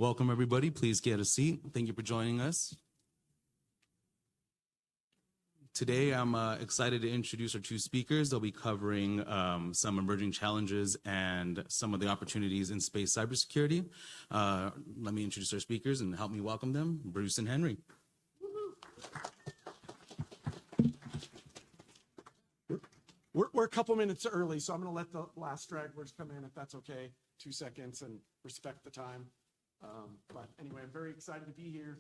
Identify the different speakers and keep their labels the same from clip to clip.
Speaker 1: Welcome, everybody. Please get a seat. Thank you for joining us. Today, I'm excited to introduce our two speakers. They'll be covering some emerging challenges and some of the opportunities in space cybersecurity. Let me introduce our speakers and help me welcome them, Bruce and Henry.
Speaker 2: We're a couple minutes early, so I'm going to let the last stragglers come in, if that's okay. 2 seconds and respect the time. But anyway, I'm very excited to be here.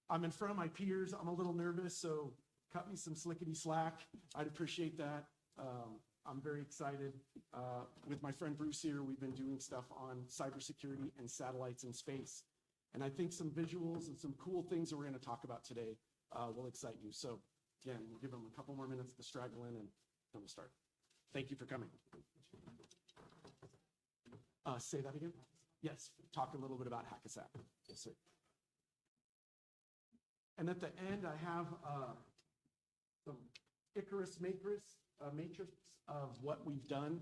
Speaker 2: I'm in front of my peers. I'm a little nervous, so cut me some slickety slack. I'd appreciate that. I'm very excited. With my friend Bruce here, we've been doing stuff on cybersecurity and satellites in space. And I think some visuals and some cool things that we're going to talk about today will excite you. So again, we'll give them a couple more minutes to straggle in and then we'll start. Thank you for coming. Say that again? Yes, talk a little bit about CubeSat. Yes, sir. And at the end, I have some ICARUS matrix of what we've done.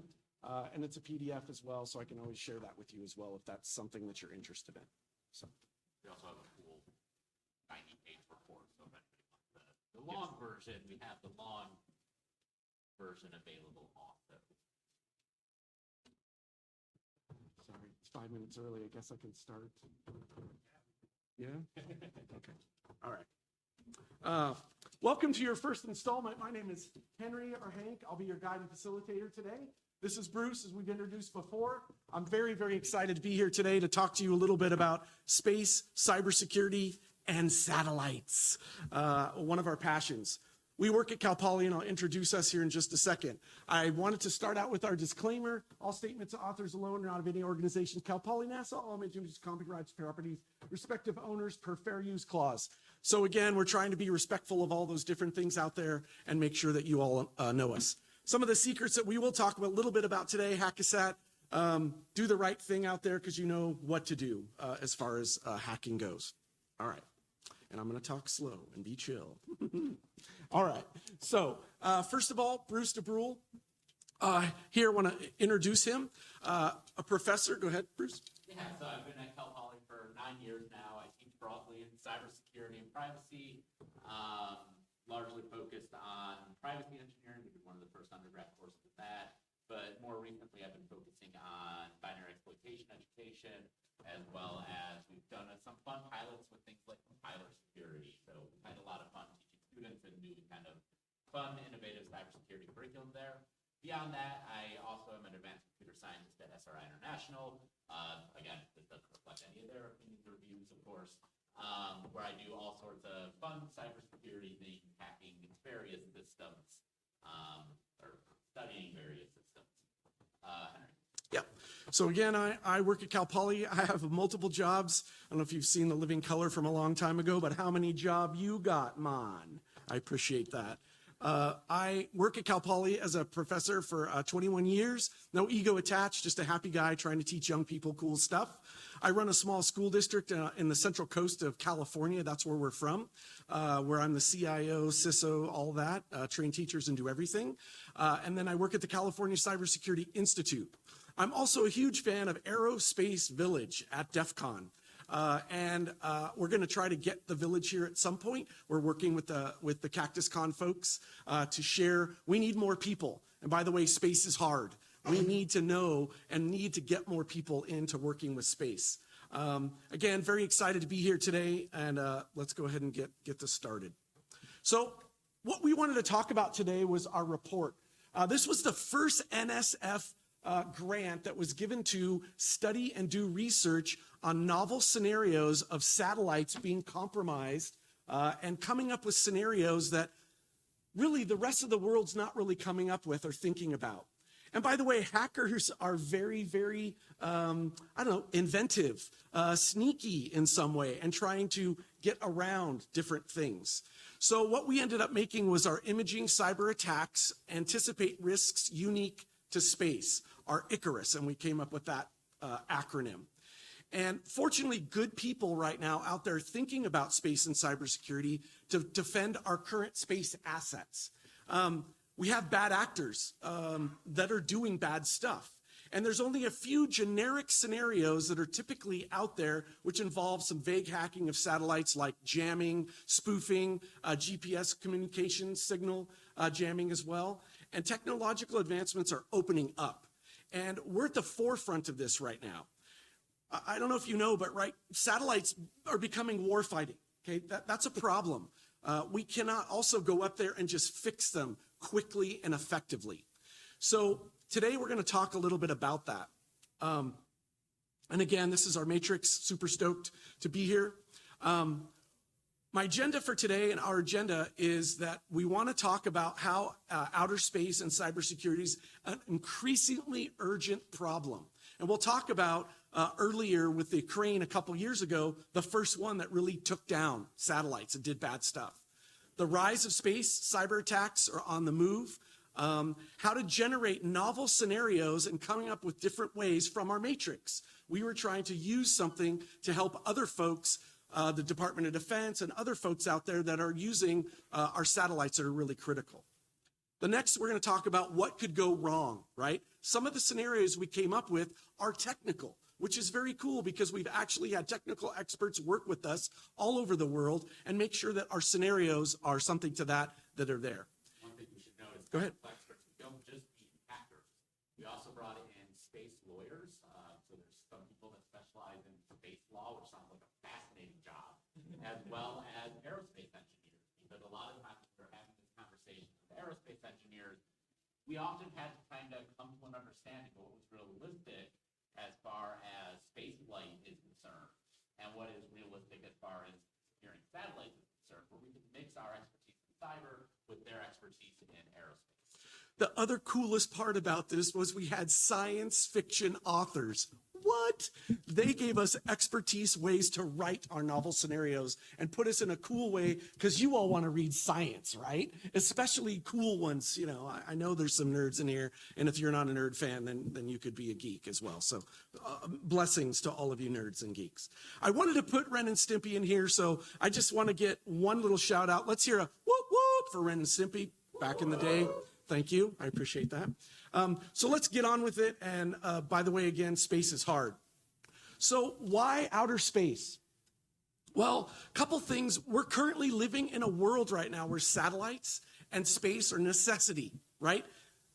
Speaker 2: And it's a PDF as well, so I can always share that with you as well if that's something that you're interested in. So
Speaker 3: We also have a cool 90-page report. So if anybody wants the long version, we have the long version available also.
Speaker 2: Sorry, it's 5 minutes early. I guess I can start. Yeah? Okay. All right. Welcome to your first installment. My name is Henry or Hank. I'll be your guide and facilitator today. This is Bruce, as we've introduced before. I'm very, very excited to be here today to talk to you a little bit about space, cybersecurity, and satellites, one of our passions. We work at Cal Poly, and I'll introduce us here in just a second. I wanted to start out with our disclaimer. All statements of authors alone are not of any organizations. Cal Poly, NASA, all images, copyrights, properties, respective owners per fair use clause. So again, we're trying to be respectful of all those different things out there and make sure that you all know us. Some of the secrets that we will talk about a little bit about today, CubeSat, do the right thing out there because you know what to do as far as hacking goes. All right. And I'm going to talk slow and be chill. All right. So first of all, Bruce DeBruhl. Here, I want to introduce him. A professor. Go ahead, Bruce.
Speaker 3: Yeah, so I've been at Cal Poly for 9 years now. I teach broadly in cybersecurity and privacy, largely focused on privacy engineering. We did one of the first undergrad courses with that. But more recently, I've been focusing on binary exploitation education, as well as we've done some fun pilots with things like compiler security. So we've had a lot of fun teaching students and doing kind of fun, innovative cybersecurity curriculum there. Beyond that, I also am an advanced computer scientist at SRI International. Again, this doesn't reflect any of their opinions or views, of course, where I do all sorts of fun cybersecurity things, hacking various systems, or studying various systems. Henry.
Speaker 2: Yeah. So again, I work at Cal Poly. I have multiple jobs. I don't know if you've seen The Living Color from a long time ago, but how many job you got, man? I appreciate that. I work at Cal Poly as a professor for 21 years. No ego attached, just a happy guy trying to teach young people cool stuff. I run a small school district in the central coast of California. That's where we're from, where I'm the CIO, CISO, all that, train teachers and do everything. And then I work at the California Cybersecurity Institute. I'm also a huge fan of Aerospace Village at DEF CON. And we're going to try to get the village here at some point. We're working with the CactusCon folks to share. We need more people. And by the way, space is hard. We need to know and need to get more people into working with space. Again, very excited to be here today, and let's go ahead and get this started. So what we wanted to talk about today was our report. This was the first NSF grant that was given to study and do research on novel scenarios of satellites being compromised and coming up with scenarios that really the rest of the world's not really coming up with or thinking about. And by the way, hackers are very, very, inventive, sneaky in some way, and trying to get around different things. So what we ended up making was our imaging cyber attacks, anticipate risks unique to space, our ICARUS, and we came up with that acronym. And fortunately, good people right now out there thinking about space and cybersecurity to defend our current space assets. We have bad actors that are doing bad stuff. And there's only a few generic scenarios that are typically out there, which involve some vague hacking of satellites like jamming, spoofing, GPS communication signal jamming as well. And technological advancements are opening up. And we're at the forefront of this right now. I don't know if you know, but satellites are becoming warfighting. Okay, that's a problem. We cannot also go up there and just fix them quickly and effectively. So today we're going to talk a little bit about that. And again, this is our matrix. Super stoked to be here. My agenda for today and our agenda is that we want to talk about how outer space and cybersecurity is an increasingly urgent problem. And we'll talk about earlier with the Ukraine a couple years ago, the first one that really took down satellites and did bad stuff. The rise of space, cyber attacks are on the move. How to generate novel scenarios and coming up with different ways from our matrix. We were trying to use something to help other folks, the Department of Defense and other folks out there that are using our satellites that are really critical. The next, we're going to talk about what could go wrong, right? Some of the scenarios we came up with are technical, which is very cool because we've actually had technical experts work with us all over the world and make sure that our scenarios are something to that are there.
Speaker 3: One thing we should note is
Speaker 2: Go ahead.
Speaker 3: technical experts, we don't just need hackers. We also brought in space lawyers. So there's some people that specialize in space law, which sounds like a fascinating job, as well as aerospace engineers. Because a lot of times when we're having this conversation with aerospace engineers, we often had to kind of come to an understanding of what was realistic as far as space flight is concerned, and what is realistic as far as securing satellites is concerned, where we can mix our expertise in cyber with their expertise in aerospace.
Speaker 2: The other coolest part about this was we had science fiction authors. What? They gave us expertise ways to write our novel scenarios and put us in a cool way because you all want to read science, right? Especially cool ones. You know, I know there's some nerds in here, and if you're not a nerd fan, then you could be a geek as well. So blessings to all of you nerds and geeks. I wanted to put Ren and Stimpy in here, so I just want to get one little shout out. Let's hear a whoop whoop for Ren and Stimpy back in the day. Thank you. I appreciate that. So let's get on with it. And by the way, again, space is hard. So why outer space? Well, a couple things. We're currently living in a world right now where satellites and space are necessity, right?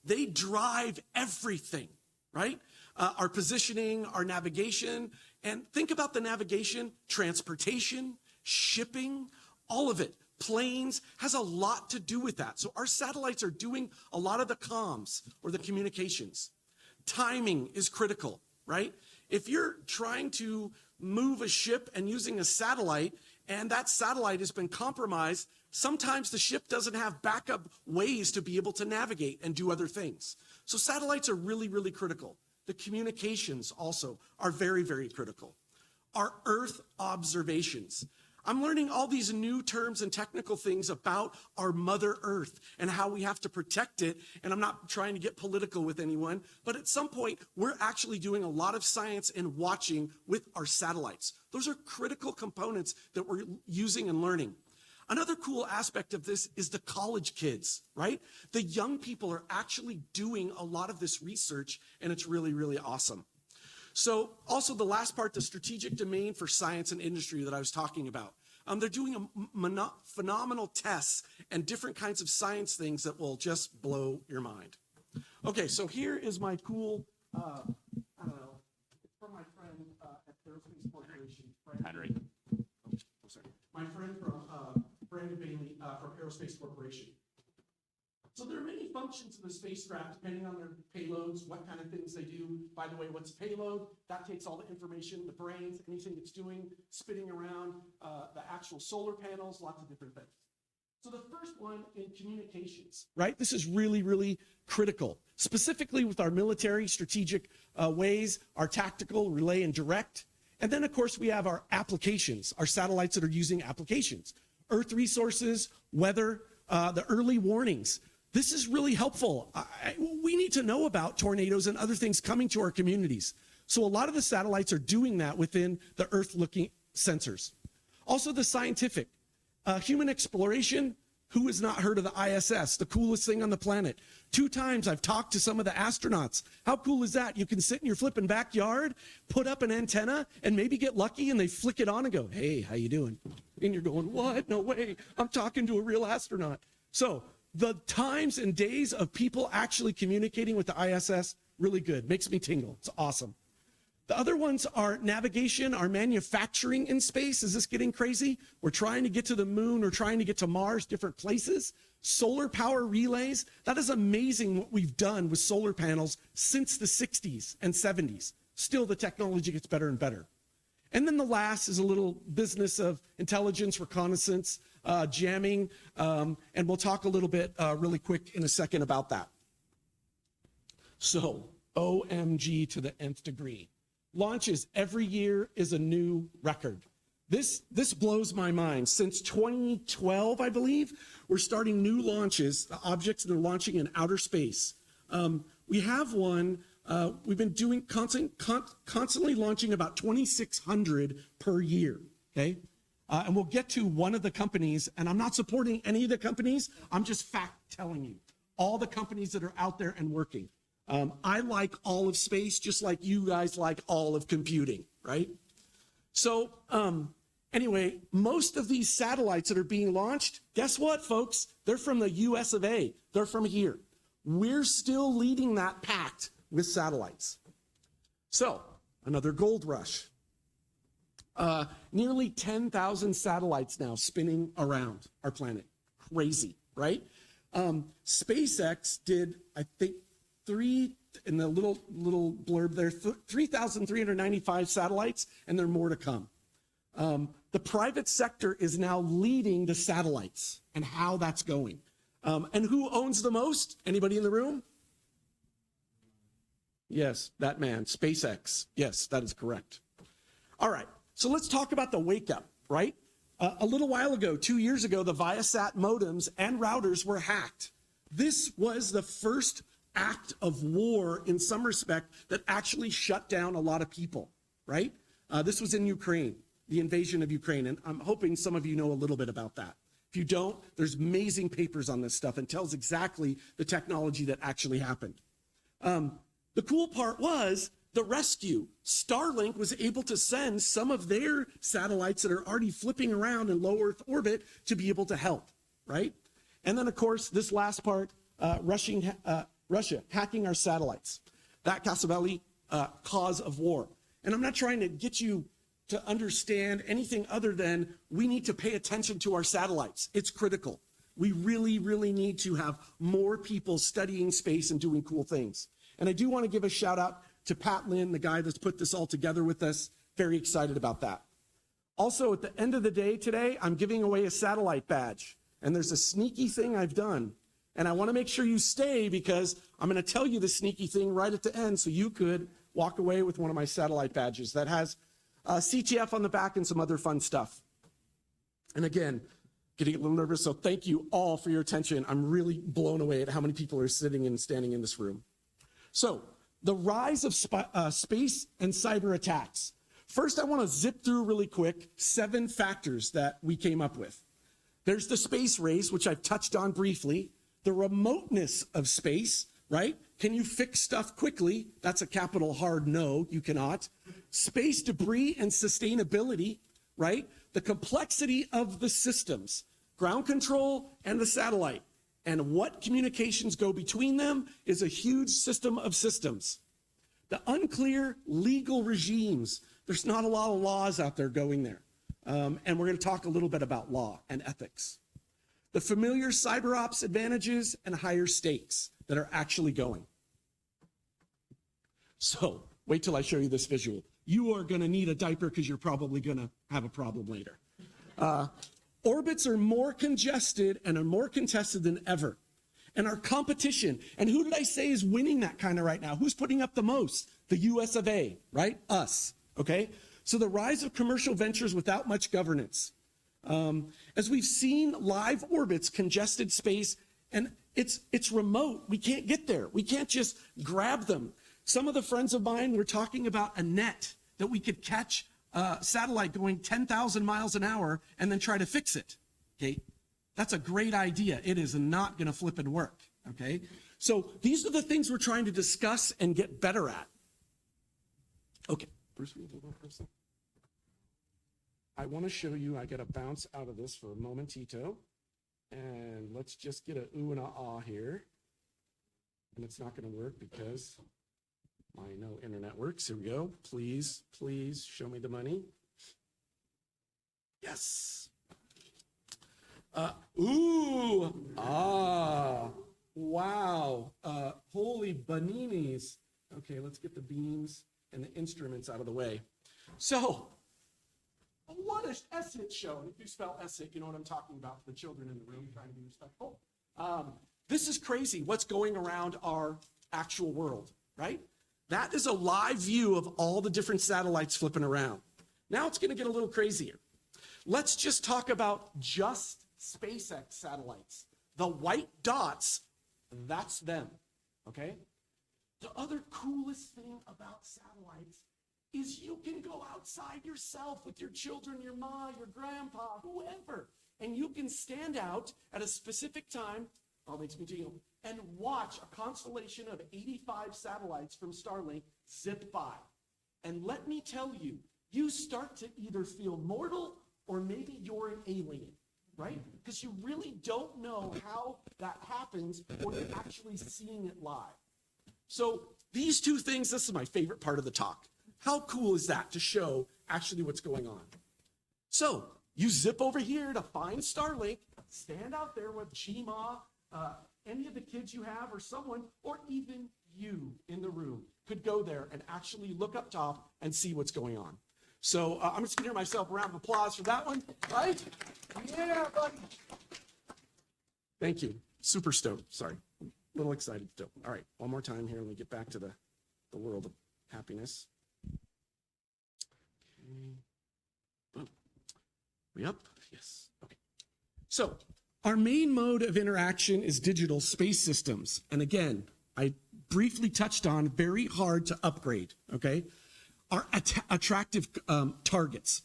Speaker 2: They drive everything, right? Our positioning, our navigation. And think about the navigation, transportation, shipping, all of it. Planes has a lot to do with that. So our satellites are doing a lot of the comms or the communications. Timing is critical, right? If you're trying to move a ship and using a satellite and that satellite has been compromised, sometimes the ship doesn't have backup ways to be able to navigate and do other things. So satellites are really, really critical. The communications also are very, very critical. Our Earth observations. I'm learning all these new terms and technical things about our Mother Earth and how we have to protect it. And I'm not trying to get political with anyone, but at some point, we're actually doing a lot of science and watching with our satellites. Those are critical components that we're using and learning. Another cool aspect of this is the college kids, right? The young people are actually doing a lot of this research, and it's really, really awesome. So also the last part, the strategic domain for science and industry that I was talking about. They're doing phenomenal tests and different kinds of science things that will just blow your mind. Okay, so here is my cool, I don't know, it's from my friend at Aerospace Corporation.
Speaker 3: Henry.
Speaker 2: Oh, sorry. My friend from Brandon Bailey from Aerospace Corporation. So there are many functions in the spacecraft depending on their payloads, what kind of things they do. By the way, what's a payload? That takes all the information, the brains, anything it's doing, spinning around, the actual solar panels, lots of different things. So the first one in communications, right? This is really, really critical, specifically with our military strategic ways, our tactical, relay, and direct. And then, of course, we have our applications, our satellites that are using applications, Earth resources, weather, the early warnings. This is really helpful. We need to know about tornadoes and other things coming to our communities. So a lot of the satellites are doing that within the Earth-looking sensors. Also the scientific, human exploration, Who has not heard of the ISS, the coolest thing on the planet? 2 times I've talked to some of the astronauts. How cool is that? You can sit in your flipping backyard, put up an antenna, and maybe get lucky, and they flick it on and go, hey, how you doing? And you're going, what? No way. I'm talking to a real astronaut. So the times and days of people actually communicating with the ISS, really good. Makes me tingle. It's awesome. The other ones are navigation, our manufacturing in space. Is this getting crazy? We're trying to get to the moon. We're trying to get to Mars, different places. Solar power relays. That is amazing what we've done with solar panels since the 60s and 70s. Still, the technology gets better and better. And then the last is a little business of intelligence, reconnaissance, jamming. And we'll talk a little bit really quick in a second about that. So, OMG to the nth degree. Launches every year is a new record. This blows my mind. Since 2012, I believe, we're starting new launches, the objects that are launching in outer space. We have one, we've been doing constantly launching about 2,600 per year, okay? And we'll get to one of the companies, and I'm not supporting any of the companies, I'm just fact telling you. All the companies that are out there and working. I like all of space, just like you guys like all of computing, right? So anyway, most of these satellites that are being launched, guess what, folks? They're from the US of A. They're from here. We're still leading that pack with satellites. So another gold rush. Nearly 10,000 satellites now spinning around our planet. Crazy, right? SpaceX did, I think, in the little blurb there, 3,395 satellites, and there are more to come. The private sector is now leading the satellites and how that's going. And who owns the most? Anybody in the room? Yes, that man, SpaceX. Yes, that is correct. All right, so let's talk about the wake up, right? A little while ago, 2 years ago, the Viasat modems and routers were hacked. This was the first act of war in some respect that actually shut down a lot of people, right? This was in Ukraine, the invasion of Ukraine, and I'm hoping some of you know a little bit about that. If you don't, there's amazing papers on this stuff and tells exactly the technology that actually happened. The cool part was the rescue. Starlink was able to send some of their satellites that are already flipping around in low Earth orbit to be able to help, right? And then, of course, this last part, Russia hacking our satellites. That Cassavelli, cause of war. And I'm not trying to get you to understand anything other than we need to pay attention to our satellites. It's critical. We really, really need to have more people studying space and doing cool things. And I do want to give a shout out to Pat Lynn, the guy that's put this all together with us. Very excited about that. Also, at the end of the day today, I'm giving away a satellite badge. And there's a sneaky thing I've done. And I want to make sure you stay because I'm going to tell you the sneaky thing right at the end so you could walk away with one of my satellite badges that has CTF on the back and some other fun stuff. And again, getting a little nervous, so thank you all for your attention. I'm really blown away at how many people are sitting and standing in this room. So the rise of space and cyber attacks. First, I want to zip through really quick 7 factors that we came up with. There's the space race, which I've touched on briefly. The remoteness of space, right? Can you fix stuff quickly? That's a capital hard no, you cannot. Space debris and sustainability, right? The complexity of the systems, ground control and the satellite, and what communications go between them is a huge system of systems. The unclear legal regimes, there's not a lot of laws out there going there. And we're going to talk a little bit about law and ethics. The familiar cyber ops advantages and higher stakes that are actually going. So wait till I show you this visual. You are going to need a diaper because you're probably going to have a problem later. Orbits are more congested and are more contested than ever. And our competition, and who did I say is winning that kind of right now? Who's putting up the most? The US of A, right? Us, okay? So the rise of commercial ventures without much governance. As we've seen live orbits, congested space, and it's remote. We can't get there. We can't just grab them. Some of the friends of mine were talking about a net that we could catch a satellite going 10,000 miles an hour and then try to fix it. Okay, That's a great idea. It is not going to flip and work, okay? So these are the things we're trying to discuss and get better at. Okay, Bruce, will you hold on for a second? I want to show you, I got to bounce out of this for a momentito. And let's just get a ooh and a ah here. And it's not going to work because my no internet works. Here we go. Please, please show me the money. Yes. Ooh, ah, wow. Holy baninis. Okay, let's get the beams and the instruments out of the way. So, what is SHIT show? And if you spell SHIT, you know what I'm talking about for the children in the room, trying to be respectful. This is crazy, what's going around our actual world, right? That is a live view of all the different satellites flipping around. Now it's gonna get a little crazier. Let's just talk about just SpaceX satellites. The white dots, that's them, okay? The other coolest thing about satellites is you can go outside yourself with your children, your mom, your grandpa, whoever, and you can stand out at a specific time, oh, it makes me jingle, and watch a constellation of 85 satellites from Starlink zip by. And let me tell you, you start to either feel mortal or maybe you're an alien, right? Because you really don't know how that happens or you're actually seeing it live. So these two things, this is my favorite part of the talk. How cool is that to show actually what's going on? So you zip over here to find Starlink, stand out there with Gma, any of the kids you have or someone, or even you in the room could go there and actually look up top and see what's going on. So I'm just gonna give myself a round of applause for that one, right? Yeah, buddy. Thank you. Super stoked. Sorry, a little excited still. All right, one more time here. Let me get back to the world of happiness. Okay. Boom. We up? Yes. Okay. So our main mode of interaction is digital space systems. And again, I briefly touched on very hard to upgrade, okay? Are attractive targets.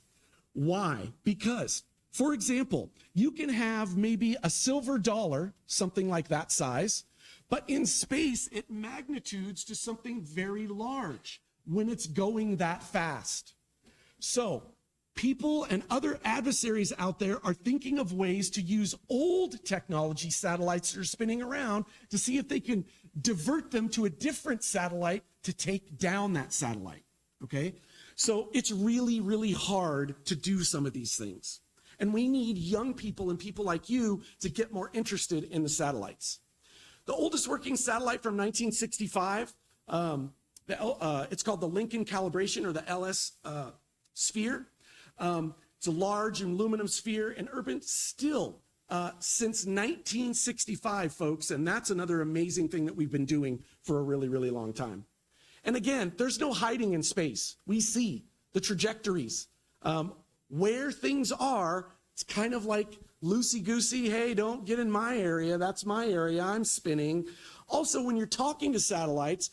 Speaker 2: Why? Because, for example, you can have maybe a silver dollar, something like that size, but in space, it magnitudes to something very large when it's going that fast. So people and other adversaries out there are thinking of ways to use old technology satellites that are spinning around to see if they can divert them to a different satellite to take down that satellite, okay? So it's really, really hard to do some of these things. And we need young people and people like you to get more interested in the satellites. The oldest working satellite from 1965, it's called the Lincoln Calibration, or the LS sphere. It's a large aluminum sphere in urban, still since 1965, folks, and that's another amazing thing that we've been doing for a really, really long time. And again, there's no hiding in space. We see the trajectories. Where things are, it's kind of like loosey-goosey, hey, don't get in my area, that's my area, I'm spinning. Also, when you're talking to satellites,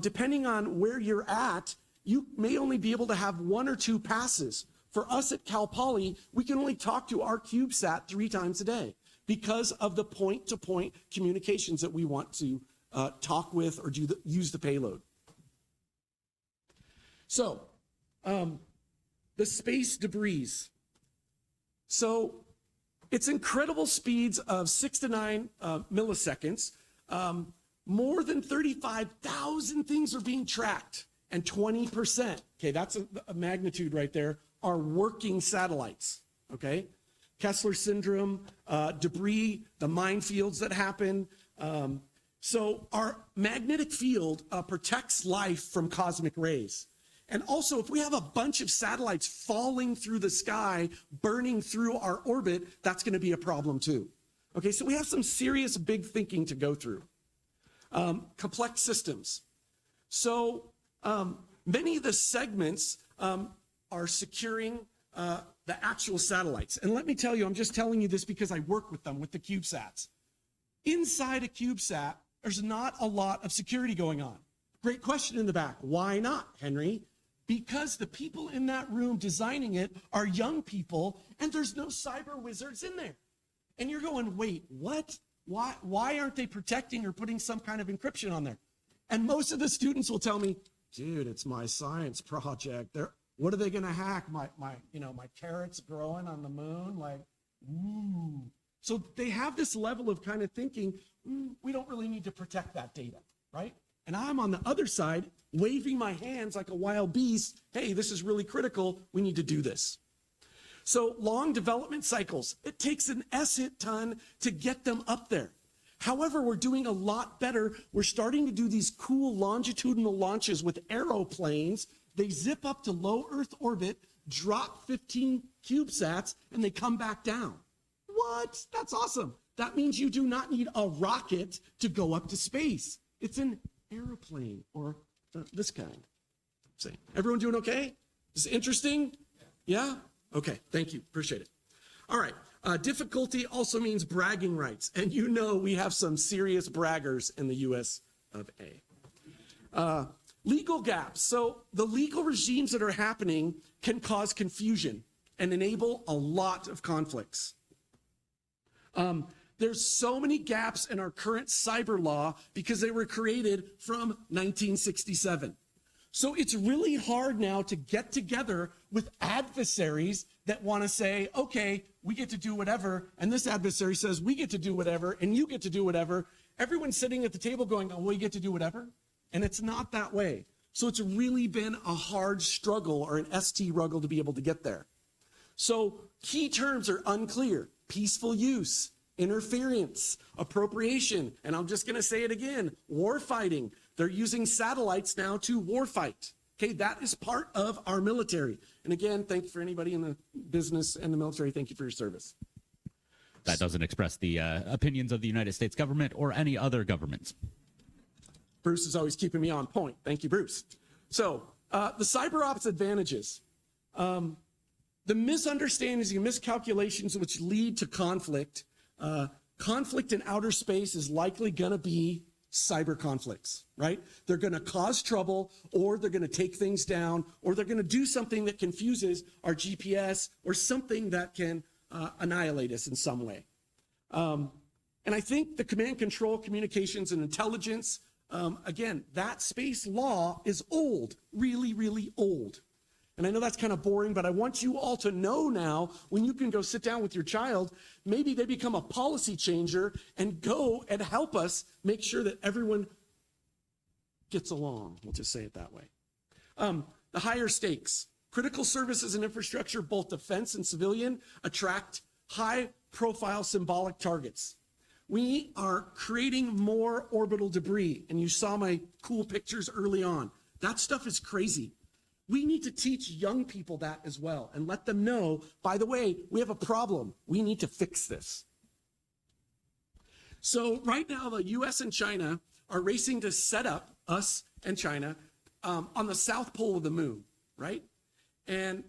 Speaker 2: depending on where you're at, you may only be able to have 1 or 2 passes. For us at Cal Poly, we can only talk to our CubeSat 3 times a day because of the point-to-point communications that we want to talk with or use the payload. So, the space debris. So, it's incredible speeds of 6 to 9 milliseconds. More than 35,000 things are being tracked, and 20%, okay, that's a magnitude right there, are working satellites, okay? Kessler syndrome, debris, the minefields that happen. So our magnetic field protects life from cosmic rays. And also, if we have a bunch of satellites falling through the sky, burning through our orbit, that's gonna be a problem too. Okay, so we have some serious big thinking to go through. Complex systems. So many of the segments are securing the actual satellites. And let me tell you, I'm just telling you this because I work with them, with the CubeSats. Inside a CubeSat, there's not a lot of security going on. Great question in the back. Why not, Henry? Because the people in that room designing it are young people, and there's no cyber wizards in there. And you're going, wait, what? Why aren't they protecting or putting some kind of encryption on there? And most of the students will tell me, dude, it's my science project. What are they going to hack? My carrots growing on the moon? Like, ooh. So they have this level of kind of thinking, we don't really need to protect that data, right? And I'm on the other side, waving my hands like a wild beast. Hey, this is really critical. We need to do this. So long development cycles. It takes an S-hit ton to get them up there. However, we're doing a lot better. We're starting to do these cool longitudinal launches with aeroplanes. They zip up to low Earth orbit, drop 15 CubeSats, and they come back down. What? That's awesome. That means you do not need a rocket to go up to space. It's an airplane or this kind. See, everyone doing okay? Is it interesting? Yeah? Okay, thank you. Appreciate it. All right. Difficulty also means bragging rights. And you know we have some serious braggers in the US of A. Legal gaps. So the legal regimes that are happening can cause confusion and enable a lot of conflicts. There's so many gaps in our current cyber law because they were created from 1967. So it's really hard now to get together with adversaries that want to say, okay, we get to do whatever, and this adversary says we get to do whatever, and you get to do whatever. Everyone's sitting at the table going, oh, we get to do whatever? And it's not that way. So it's really been a hard struggle or an ST-ruggle to be able to get there. So key terms are unclear: peaceful use, interference, appropriation, and I'm just going to say it again, war fighting. They're using satellites now to warfight. Okay, that is part of our military. And again, thank you for anybody in the business and the military. Thank you for your service.
Speaker 4: That doesn't express the opinions of the United States government or any other governments.
Speaker 2: Bruce is always keeping me on point. Thank you, Bruce. So the cyber ops advantages. The misunderstandings and miscalculations which lead to conflict. Conflict in outer space is likely going to be cyber conflicts, right? They're going to cause trouble, or they're going to take things down, or they're going to do something that confuses our GPS, or something that can annihilate us in some way. And I think the command control, communications, and intelligence, again, that space law is old, really, really old. And I know that's kind of boring, but I want you all to know now, when you can go sit down with your child, maybe they become a policy changer and go and help us make sure that everyone gets along. We'll just say it that way. The higher stakes. Critical services and infrastructure, both defense and civilian, attract high-profile symbolic targets. We are creating more orbital debris, and you saw my cool pictures early on. That stuff is crazy. We need to teach young people that as well and let them know, by the way, we have a problem. We need to fix this. So right now, the US and China are racing to set up, us and China, on the south pole of the moon, right? And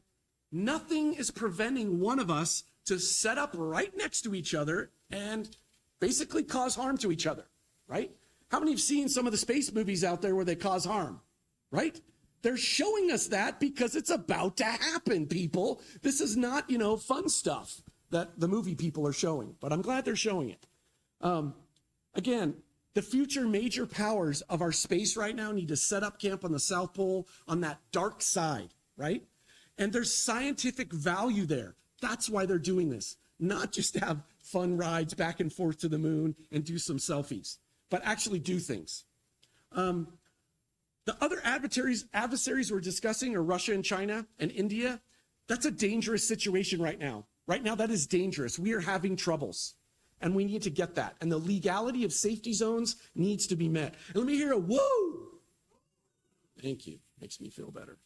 Speaker 2: nothing is preventing one of us to set up right next to each other and basically cause harm to each other, right? How many have seen some of the space movies out there where they cause harm, right? They're showing us that because it's about to happen, people. This is not, fun stuff that the movie people are showing, but I'm glad they're showing it. Again, the future major powers of our space right now need to set up camp on the South Pole on that dark side, right? And there's scientific value there. That's why they're doing this. Not just to have fun rides back and forth to the moon and do some selfies, but actually do things. The other adversaries we're discussing are Russia and China and India. That's a dangerous situation right now. Right now, that is dangerous. We are having troubles, and we need to get that. And the legality of safety zones needs to be met. And let me hear a woo. Thank you. Makes me feel better.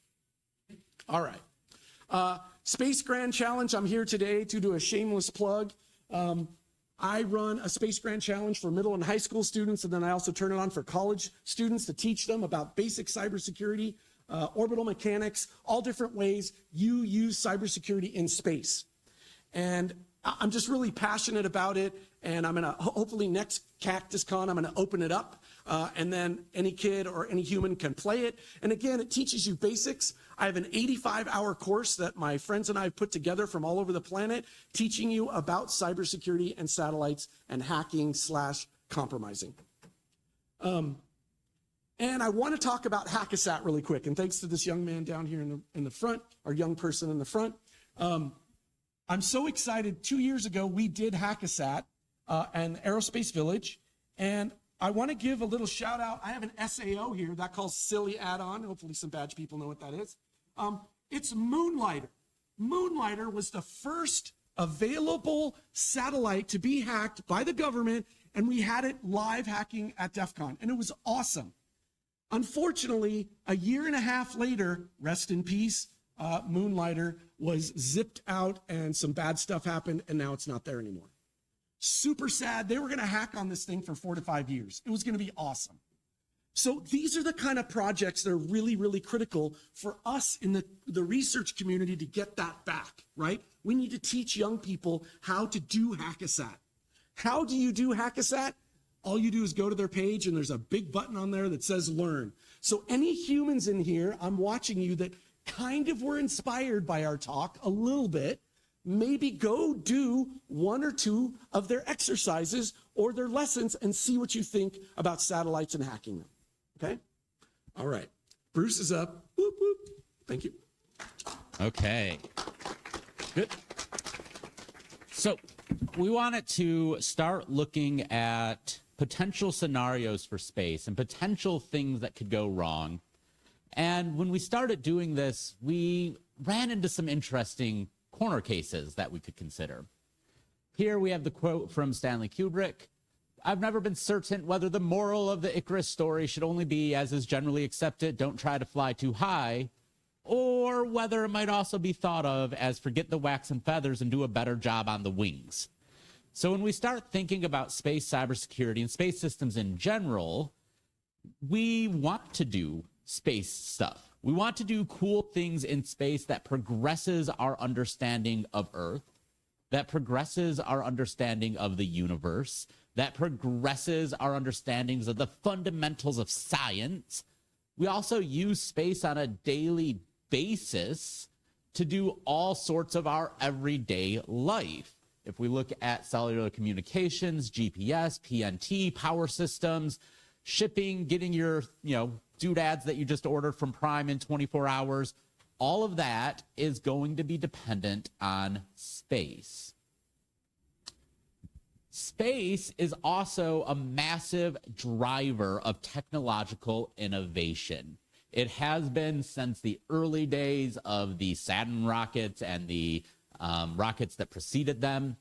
Speaker 2: All right. Space Grand Challenge. I'm here today to do a shameless plug. I run a Space Grand Challenge for middle and high school students, and then I also turn it on for college students to teach them about basic cybersecurity, orbital mechanics, all different ways you use cybersecurity in space. And I'm just really passionate about it, and I'm going to, hopefully next CactusCon, I'm going to open it up. and then any kid or any human can play it. And again, it teaches you basics. I have an 85-hour course that my friends and I have put together from all over the planet, teaching you about cybersecurity and satellites and hacking / compromising. And I want to talk about Hackasat really quick. And thanks to this young man down here in the front, or young person in the front. I'm so excited. 2 years ago, we did Hackasat, an aerospace village. And I want to give a little shout out. I have an SAO here that calls silly add-on. Hopefully some badge people know what that is. It's Moonlighter. Moonlighter was the first available satellite to be hacked by the government, and we had it live hacking at DEF CON, and it was awesome. Unfortunately, a year and a half later, rest in peace, Moonlighter was zipped out and some bad stuff happened, and now it's not there anymore. Super sad. They were going to hack on this thing for 4 to 5 years. It was going to be awesome. So these are the kind of projects that are really, really critical for us in the research community to get that back, right? We need to teach young people how to do Hackasat. How do you do Hackasat? All you do is go to their page, and there's a big button on there that says Learn. So any humans in here, I'm watching you, that kind of were inspired by our talk a little bit, maybe go do 1 or 2 of their exercises or their lessons and see what you think about satellites and hacking them. Okay? All right. Bruce is up. Whoop, whoop. Thank you.
Speaker 4: Okay. Good. So we wanted to start looking at potential scenarios for space and potential things that could go wrong. And when we started doing this, we ran into some interesting corner cases that we could consider. Here we have the quote from Stanley Kubrick. I've never been certain whether the moral of the Icarus story should only be, as is generally accepted, don't try to fly too high, or whether it might also be thought of as forget the wax and feathers and do a better job on the wings. So when we start thinking about space cybersecurity and space systems in general, we want to do space stuff. We want to do cool things in space that progresses our understanding of Earth, that progresses our understanding of the universe, that progresses our understandings of the fundamentals of science. We also use space on a daily basis to do all sorts of our everyday life. If we look at cellular communications, GPS, PNT, power systems, shipping, getting your, doodads that you just ordered from Prime in 24 hours, all of that is going to be dependent on space. Space is also a massive driver of technological innovation. It has been since the early days of the Saturn rockets and the rockets that preceded them.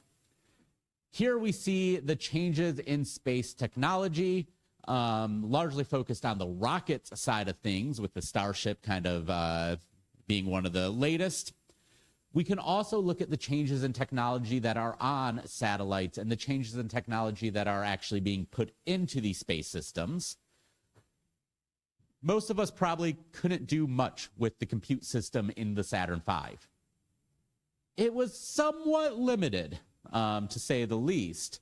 Speaker 4: Here we see the changes in space technology, largely focused on the rockets side of things, with the Starship kind of being one of the latest. We can also look at the changes in technology that are on satellites and the changes in technology that are actually being put into these space systems. Most of us probably couldn't do much with the compute system in the Saturn V. It was somewhat limited, to say the least.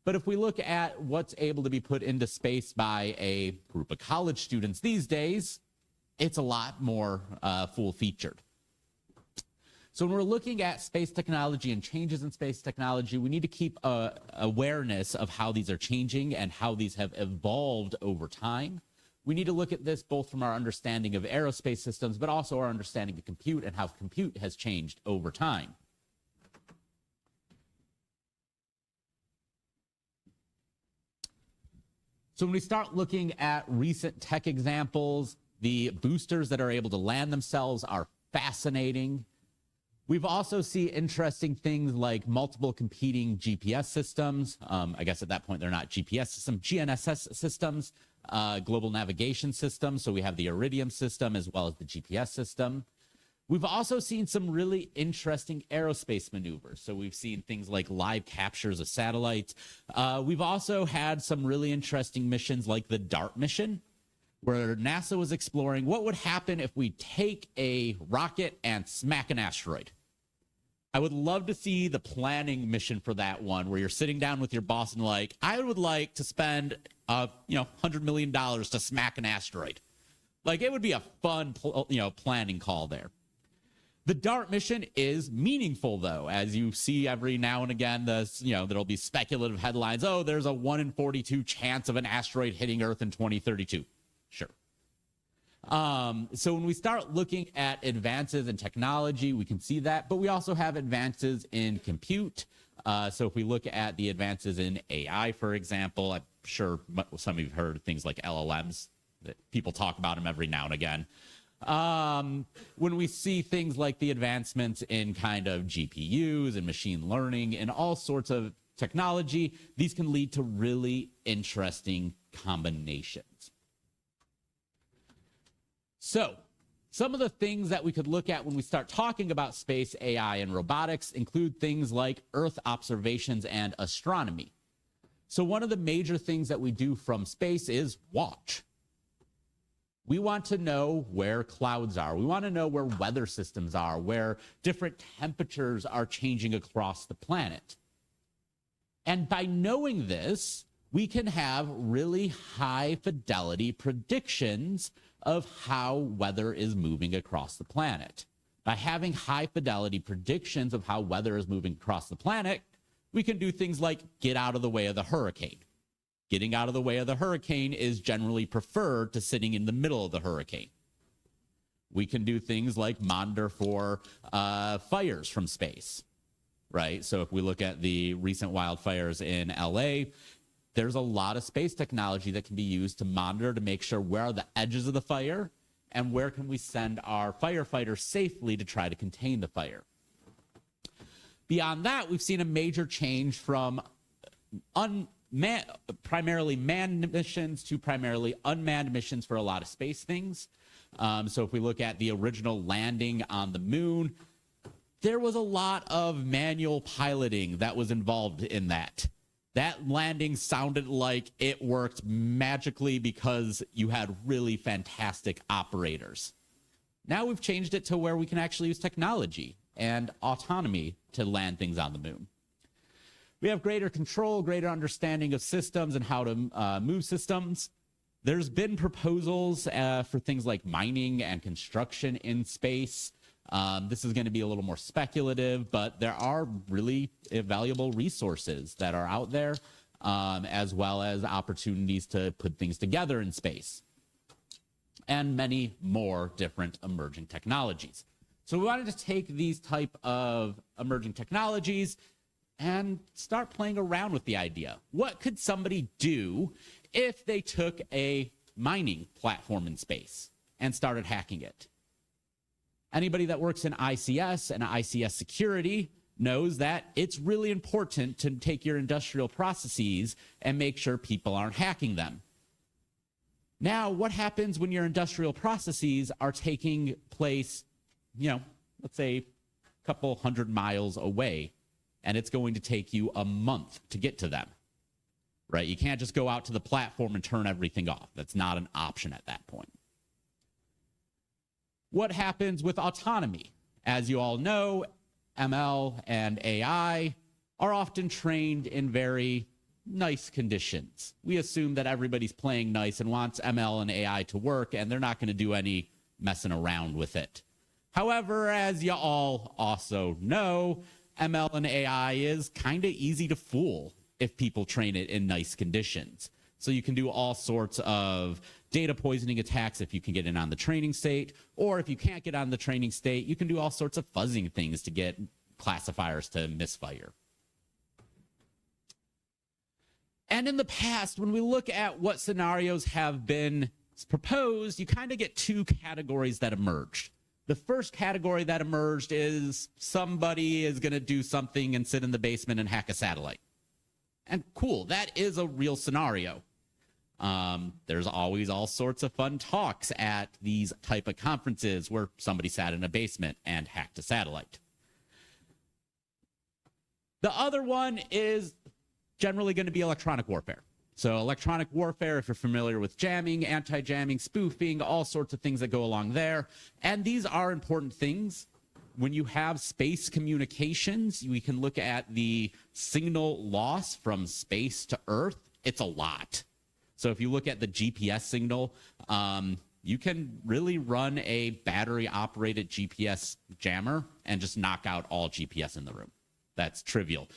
Speaker 4: But if we look at what's able to be put into space by a group of college students these days, it's a lot more full-featured. So when we're looking at space technology and changes in space technology, we need to keep awareness of how these are changing and how these have evolved over time. We need to look at this both from our understanding of aerospace systems, but also our understanding of compute and how compute has changed over time. So when we start looking at recent tech examples, the boosters that are able to land themselves are fascinating. We've also seen interesting things like multiple competing GPS systems. I guess at that point, they're not GPS systems, GNSS systems, global navigation systems. So we have the Iridium system as well as the GPS system. We've also seen some really interesting aerospace maneuvers. So we've seen things like live captures of satellites. We've also had some really interesting missions like the DART mission, where NASA was exploring what would happen if we take a rocket and smack an asteroid. I would love to see the planning mission for that one, where you're sitting down with your boss and like, I would like to spend, $100 million to smack an asteroid. Like, it would be a fun, planning call there. The DART mission is meaningful, though, as you see every now and again. There'll be speculative headlines. Oh, there's a 1 in 42 chance of an asteroid hitting Earth in 2032. Sure. So when we start looking at advances in technology, we can see that, but we also have advances in compute. So if we look at the advances in AI, for example, I'm sure some of you have heard things like LLMs. That people talk about them every now and again. When we see things like the advancements in kind of GPUs and machine learning and all sorts of technology, these can lead to really interesting combinations. So some of the things that we could look at when we start talking about space, AI, and robotics include things like Earth observations and astronomy. So one of the major things that we do from space is watch. We want to know where clouds are. We want to know where weather systems are, where different temperatures are changing across the planet. And by knowing this, we can have really high fidelity predictions of how weather is moving across the planet. By having high fidelity predictions of how weather is moving across the planet, we can do things like get out of the way of the hurricane. Getting out of the way of the hurricane is generally preferred to sitting in the middle of the hurricane. We can do things like monitor for fires from space, right? So if we look at the recent wildfires in LA, there's a lot of space technology that can be used to monitor to make sure where are the edges of the fire and where can we send our firefighters safely to try to contain the fire. Beyond that, we've seen a major change from primarily manned missions to primarily unmanned missions for a lot of space things. So if we look at the original landing on the moon, there was a lot of manual piloting that was involved in that. That landing sounded like it worked magically because you had really fantastic operators. Now we've changed it to where we can actually use technology and autonomy to land things on the moon. We have greater control, greater understanding of systems and how to move systems. There's been proposals for things like mining and construction in space. This is going to be a little more speculative, but there are really valuable resources that are out there, as well as opportunities to put things together in space, and many more different emerging technologies. So we wanted to take these type of emerging technologies and start playing around with the idea. What could somebody do if they took a mining platform in space and started hacking it? Anybody that works in ICS and ICS security knows that it's really important to take your industrial processes and make sure people aren't hacking them. Now, what happens when your industrial processes are taking place, let's say a couple 100 miles away, and it's going to take you a month to get to them, right? You can't just go out to the platform and turn everything off. That's not an option at that point. What happens with autonomy? As you all know, ML and AI are often trained in very nice conditions. We assume that everybody's playing nice and wants ML and AI to work, and they're not going to do any messing around with it. However, as you all also know, ML and AI is kind of easy to fool if people train it in nice conditions. So you can do all sorts of data poisoning attacks if you can get in on the training state, or if you can't get on the training state, you can do all sorts of fuzzing things to get classifiers to misfire. And in the past, when we look at what scenarios have been proposed, you kind of get two categories that emerged. The first category that emerged is somebody is going to do something and sit in the basement and hack a satellite. And cool, that is a real scenario. There's always all sorts of fun talks at these type of conferences where somebody sat in a basement and hacked a satellite. The other one is generally going to be electronic warfare. So electronic warfare, if you're familiar with jamming, anti-jamming, spoofing, all sorts of things that go along there. And these are important things. when you have space communications, we can look at the signal loss from space to Earth. It's a lot. So if you look at the GPS signal, you can really run a battery-operated GPS jammer and just knock out all GPS in the room. That's trivial.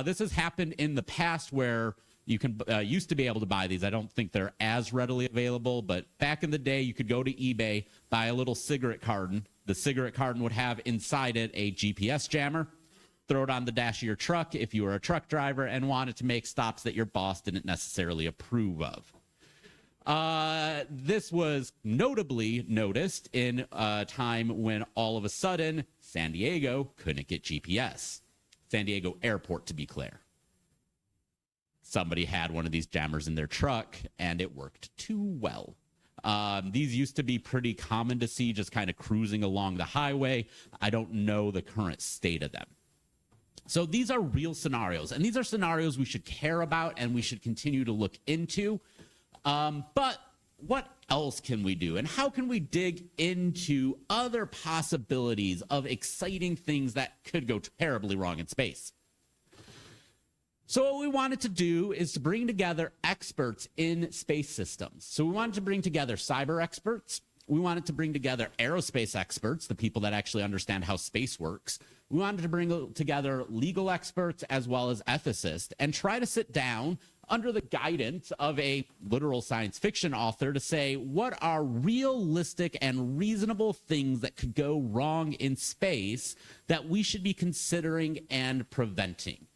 Speaker 4: This has happened in the past where you can used to be able to buy these. I don't think they're as readily available, but back in the day, you could go to eBay, buy a little cigarette carton. The cigarette carton would have inside it a GPS jammer. Throw it on the dash of your truck if you were a truck driver and wanted to make stops that your boss didn't necessarily approve of. This was notably noticed in a time when all of a sudden San Diego couldn't get GPS. San Diego Airport, to be clear. Somebody had one of these jammers in their truck and it worked too well. These used to be pretty common to see just kind of cruising along the highway. I don't know the current state of them. So these are real scenarios, and these are scenarios we should care about and we should continue to look into. But what else can we do? And how can we dig into other possibilities of exciting things that could go terribly wrong in space? So what we wanted to do is to bring together experts in space systems. So we wanted to bring together cyber experts. We wanted to bring together aerospace experts, the people that actually understand how space works. We wanted to bring together legal experts as well as ethicists and try to sit down under the guidance of a literal science fiction author to say, what are realistic and reasonable things that could go wrong in space that we should be considering and preventing?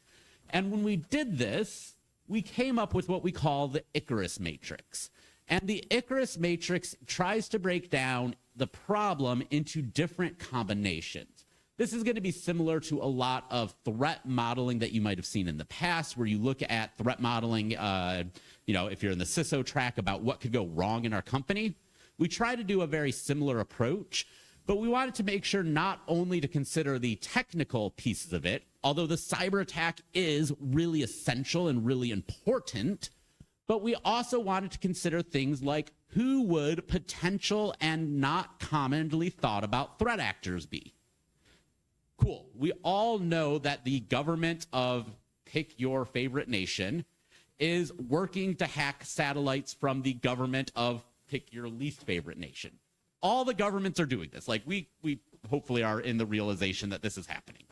Speaker 4: And when we did this, we came up with what we call the ICARUS matrix. And the ICARUS matrix tries to break down the problem into different combinations. This is going to be similar to a lot of threat modeling that you might have seen in the past, where you look at threat modeling, if you're in the CISO track about what could go wrong in our company. We try to do a very similar approach, but we wanted to make sure not only to consider the technical pieces of it, although the cyber attack is really essential and really important, but we also wanted to consider things like who would potential and not commonly thought about threat actors be? Cool. We all know that the government of pick your favorite nation is working to hack satellites from the government of pick your least favorite nation. All the governments are doing this. Like we hopefully are in the realization that this is happening.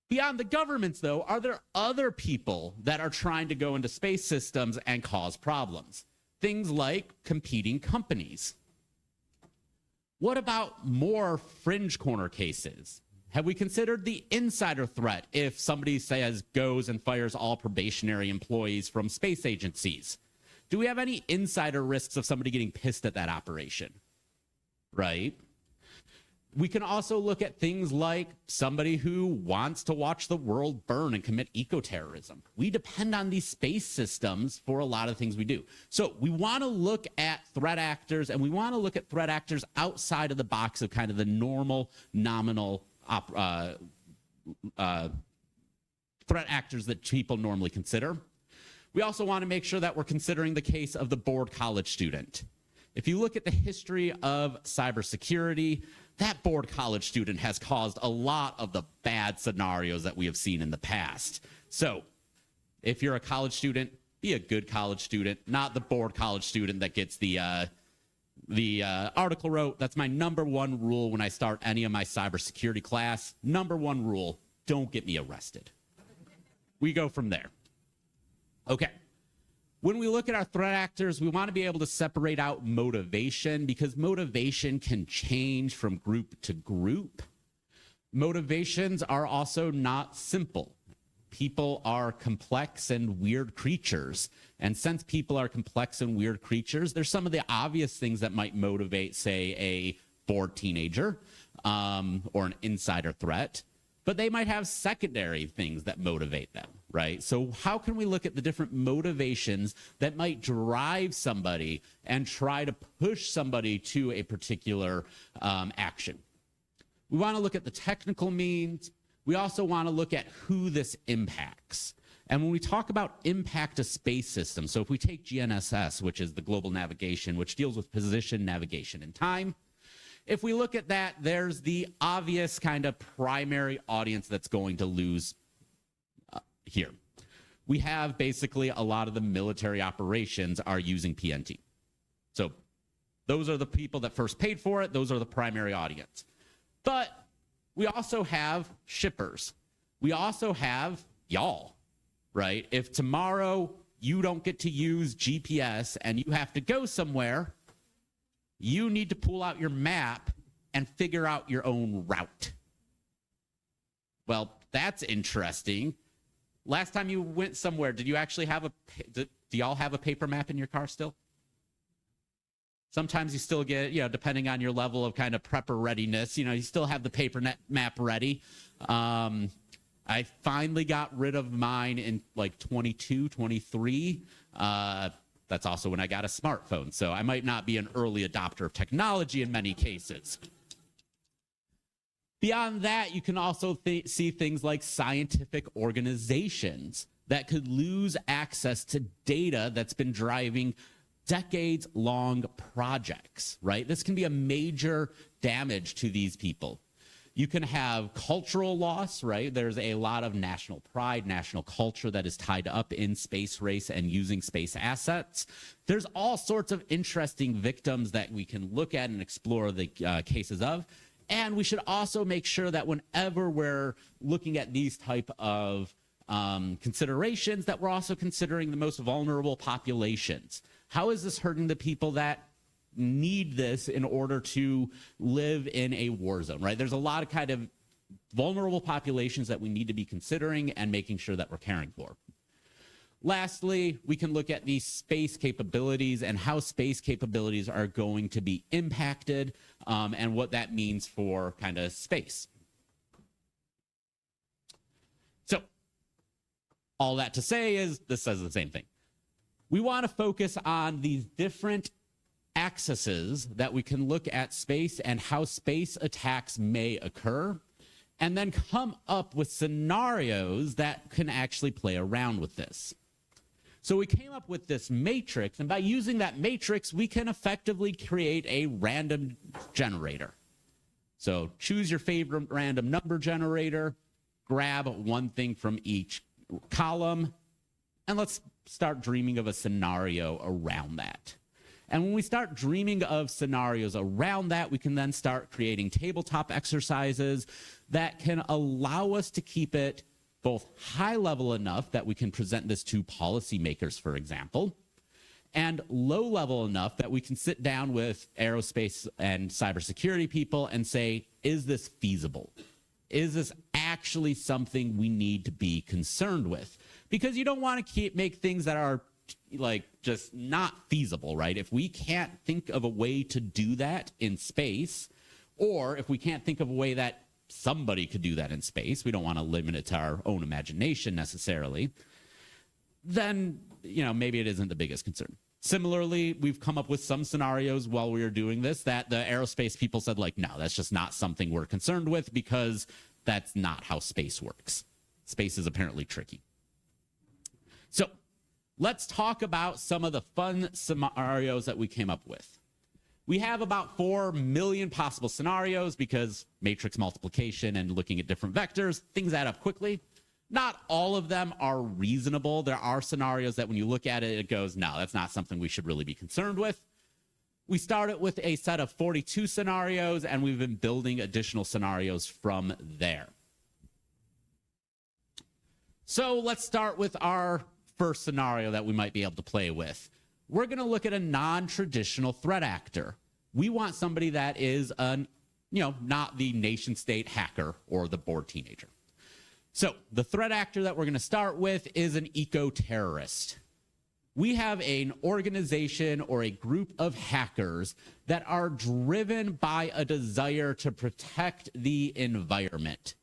Speaker 4: Beyond the governments, though, are there other people that are trying to go into space systems and cause problems? Things like competing companies. What about more fringe corner cases? Have we considered the insider threat if somebody goes and fires all probationary employees from space agencies? Do we have any insider risks of somebody getting pissed at that operation? Right? We can also look at things like somebody who wants to watch the world burn and commit eco-terrorism. We depend on these space systems for a lot of things we do. So we want to look at threat actors, and we want to look at threat actors outside of the box of kind of the normal, nominal threat actors that people normally consider. We also want to make sure that we're considering the case of the bored college student. If you look at the history of cybersecurity, that bored college student has caused a lot of the bad scenarios that we have seen in the past. So if you're a college student, be a good college student, not the bored college student that gets the article wrote. That's my number one rule when I start any of my cybersecurity class. Number one rule, don't get me arrested. We go from there. Okay. When we look at our threat actors, we want to be able to separate out motivation because motivation can change from group to group. Motivations are also not simple. People are complex and weird creatures. And since people are complex and weird creatures, there's some of the obvious things that might motivate, say, a bored teenager or an insider threat. But they might have secondary things that motivate them, right? So how can we look at the different motivations that might drive somebody and try to push somebody to a particular action? We want to look at the technical means. We also want to look at who this impacts. And when we talk about impact to space systems, so if we take GNSS, which is the global navigation, which deals with position, navigation, and time, if we look at that, there's the obvious kind of primary audience that's going to lose here. We have basically a lot of the military operations are using PNT. So those are the people that first paid for it. Those are the primary audience. But we also have shippers. We also have y'all, right? If tomorrow you don't get to use GPS and you have to go somewhere, you need to pull out your map and figure out your own route. Well, that's interesting. Last time you went somewhere, did you actually have do y'all have a paper map in your car still? Sometimes you still get, depending on your level of kind of prepper readiness, you still have the paper map ready. I finally got rid of mine in like 22, 23. That's also when I got a smartphone. So I might not be an early adopter of technology in many cases. Beyond that, you can also see things like scientific organizations that could lose access to data that's been driving decades-long projects, right? This can be a major damage to these people. You can have cultural loss, right? There's a lot of national pride, national culture that is tied up in space race and using space assets. There's all sorts of interesting victims that we can look at and explore the cases of. And we should also make sure that whenever we're looking at these type of considerations, that we're also considering the most vulnerable populations. How is this hurting the people that need this in order to live in a war zone, right? There's a lot of kind of vulnerable populations that we need to be considering and making sure that we're caring for. Lastly, we can look at the space capabilities and how space capabilities are going to be impacted and what that means for kind of space. So all that to say is this says the same thing. We want to focus on these different axes that we can look at space and how space attacks may occur, and then come up with scenarios that can actually play around with this. So we came up with this matrix, and by using that matrix, we can effectively create a random generator. So choose your favorite random number generator, grab one thing from each column, and let's start dreaming of a scenario around that. And when we start dreaming of scenarios around that, we can then start creating tabletop exercises that can allow us to keep it both high level enough that we can present this to policymakers, for example, and low level enough that we can sit down with aerospace and cybersecurity people and say, is this feasible? Is this actually something we need to be concerned with? Because you don't want to make things that are like just not feasible, right? If we can't think of a way to do that in space, or if we can't think of a way that somebody could do that in space, we don't want to limit it to our own imagination necessarily, then, maybe it isn't the biggest concern. Similarly, we've come up with some scenarios while we were doing this that the aerospace people said, like, no, that's just not something we're concerned with because that's not how space works. Space is apparently tricky. So let's talk about some of the fun scenarios that we came up with. We have about 4 million possible scenarios because matrix multiplication and looking at different vectors, things add up quickly. Not all of them are reasonable. There are scenarios that when you look at it, it goes, no, that's not something we should really be concerned with. We started with a set of 42 scenarios, and we've been building additional scenarios from there. So let's start with our first scenario that we might be able to play with. We're going to look at a non-traditional threat actor. We want somebody that is not the nation state hacker or the bored teenager. So the threat actor that we're going to start with is an eco-terrorist. We have an organization or a group of hackers that are driven by a desire to protect the environment.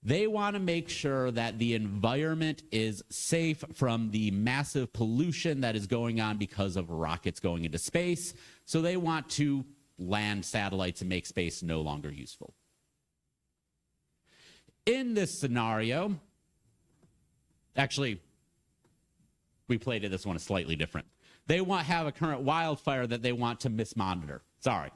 Speaker 4: They want to make sure that the environment is safe from the massive pollution that is going on because of rockets going into space. So they want to land satellites and make space no longer useful. In this scenario, actually, we played this one slightly different. They have a current wildfire that they want to mismonitor. Sorry.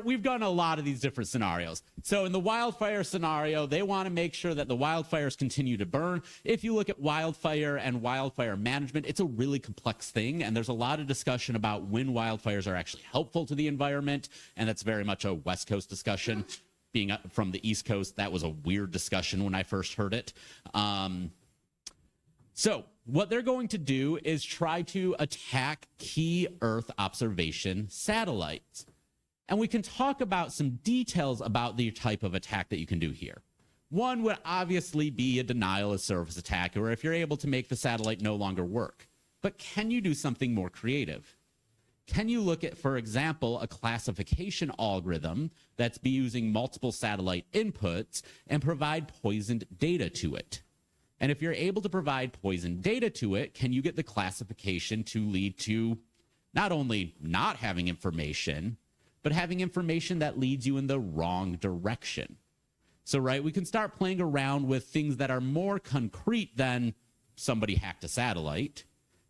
Speaker 4: we've done a lot of these different scenarios. So in the wildfire scenario, they want to make sure that the wildfires continue to burn. If you look at wildfire and wildfire management, it's a really complex thing, and there's a lot of discussion about when wildfires are actually helpful to the environment, and that's very much a West Coast discussion. Being from the East Coast, that was a weird discussion when I first heard it. So what they're going to do is try to attack key Earth observation satellites. And we can talk about some details about the type of attack that you can do here. One would obviously be a denial of service attack, or if you're able to make the satellite no longer work. But can you do something more creative? Can you look at, for example, a classification algorithm that's be using multiple satellite inputs and provide poisoned data to it? And if you're able to provide poisoned data to it, can you get the classification to lead to not only not having information, but having information that leads you in the wrong direction? So, right, we can start playing around with things that are more concrete than somebody hacked a satellite,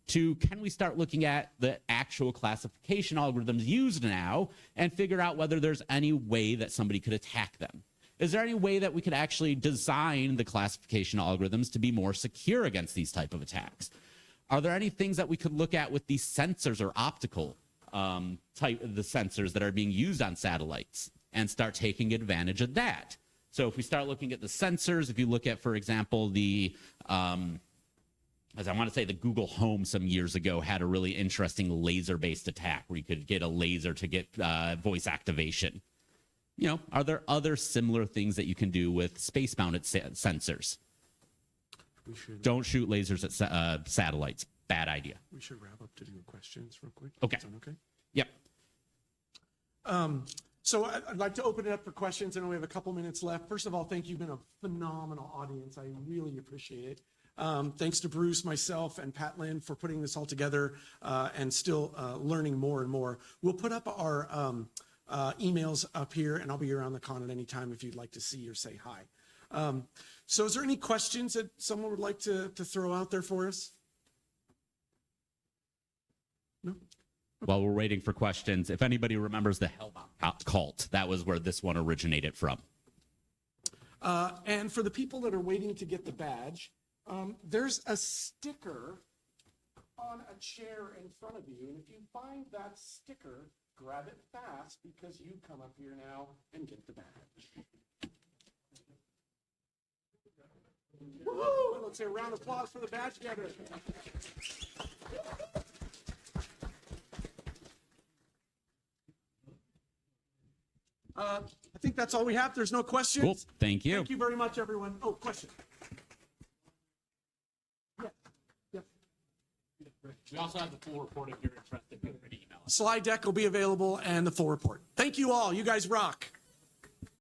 Speaker 4: to can we start looking at the actual classification algorithms used now and figure out whether there's any way that somebody could attack them? Is there any way that we could actually design the classification algorithms to be more secure against these type of attacks? Are there any things that we could look at with these sensors or optical type of the sensors that are being used on satellites and start taking advantage of that? So if we start looking at the sensors, if you look at, for example, the as I want to say, the Google Home some years ago had a really interesting laser-based attack where you could get a laser to get voice activation. You know, are there other similar things that you can do with space-mounted sensors? Don't shoot lasers at satellites. Bad idea.
Speaker 2: We should wrap up to do questions real quick.
Speaker 4: Okay.
Speaker 2: Is that okay?
Speaker 4: Yep.
Speaker 2: So I'd like to open it up for questions. I know we have a couple minutes left. First of all, thank you. You've been a phenomenal audience. I really appreciate it. Thanks to Bruce, myself, and Pat Lynn for putting this all together and still learning more and more. We'll put up our emails up here, and I'll be around the con at any time if you'd like to see or say hi. So is there any questions that someone would like to throw out there for us? No?
Speaker 4: While we're waiting for questions, if anybody remembers the Hellbound cult, that was where this one originated from.
Speaker 2: And for the people that are waiting to get the badge, there's a sticker on a chair in front of you. And if you find that sticker, grab it fast because you come up here now and get the badge. Woo! Let's say a round of applause for the badge gatherer. I think that's all we have. There's no questions.
Speaker 4: Cool. Thank you.
Speaker 2: Thank you very much, everyone. Oh, question. Yeah.
Speaker 3: We also have the full report if you're interested. Feel free to email us.
Speaker 2: Slide deck will be available and the full report. Thank you all. You guys rock.